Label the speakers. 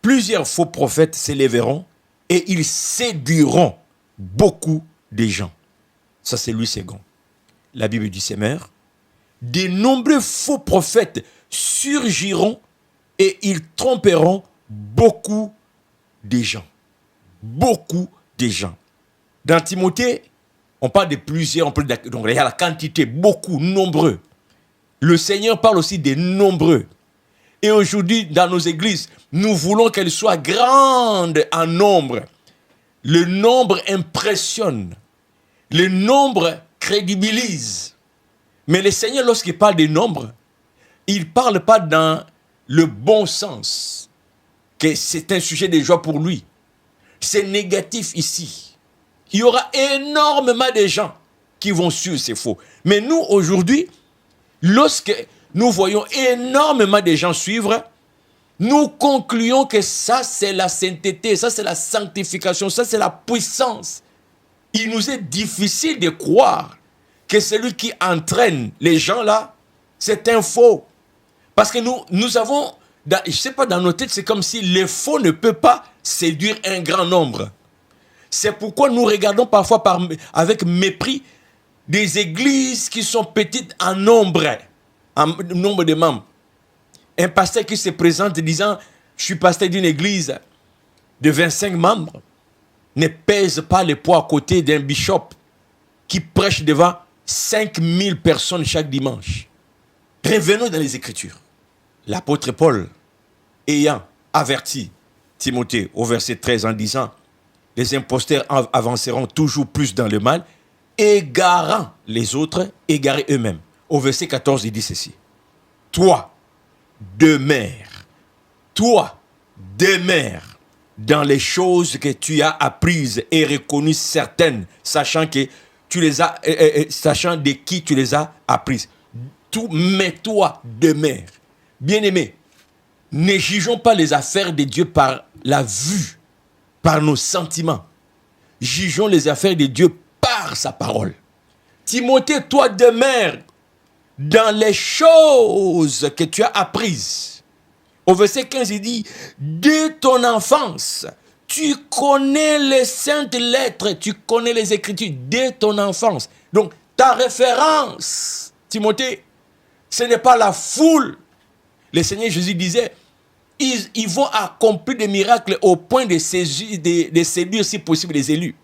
Speaker 1: plusieurs faux prophètes s'élèveront et ils séduiront beaucoup de gens. Ça, c'est Louis II. La Bible dit, c'est mère. De nombreux faux prophètes surgiront et ils tromperont beaucoup de gens. Beaucoup de gens. Dans Timothée, on parle de plusieurs, donc il y a la quantité, beaucoup, nombreux. Le Seigneur parle aussi des nombreux. Et aujourd'hui, dans nos églises, nous voulons qu'elles soient grandes en nombre. Le nombre impressionne. Le nombre crédibilise. Mais le Seigneur, lorsqu'il parle des nombres, il ne parle pas dans le bon sens, que c'est un sujet de joie pour lui. C'est négatif ici. Il y aura énormément de gens qui vont suivre ces faux. Mais nous, aujourd'hui, lorsque nous voyons énormément de gens suivre, nous concluons que ça, c'est la sainteté, ça, c'est la sanctification, ça, c'est la puissance. Il nous est difficile de croire que celui qui entraîne les gens là, c'est un faux. Parce que nous avons, je ne sais pas, dans nos têtes, c'est comme si les faux ne peuvent pas séduire un grand nombre. C'est pourquoi nous regardons parfois avec mépris des églises qui sont petites en nombre de membres. Un pasteur qui se présente disant « Je suis pasteur d'une église de 25 membres » ne pèse pas le poids à côté d'un bishop qui prêche devant 5000 personnes chaque dimanche. Revenons dans les Écritures. L'apôtre Paul, ayant averti Timothée au verset 13 en disant « Les imposteurs avanceront toujours plus dans le mal, égarant les autres, égarés eux-mêmes. » Au verset 14, il dit ceci. « Toi, demeure dans les choses que tu as apprises et reconnues certaines, sachant que tu les as, sachant de qui tu les as apprises. Mais toi, demeure. » Bien-aimés, ne jugeons pas les affaires de Dieu par la vue, par nos sentiments. Jugeons les affaires de Dieu par sa parole. Timothée, toi, demeure dans les choses que tu as apprises. Au verset 15, il dit, dès ton enfance, tu connais les saintes lettres, tu connais les Écritures, dès ton enfance. Donc, ta référence, Timothée, ce n'est pas la foule. Le Seigneur Jésus disait, ils vont accomplir des miracles au point de séduire, si possible, les élus.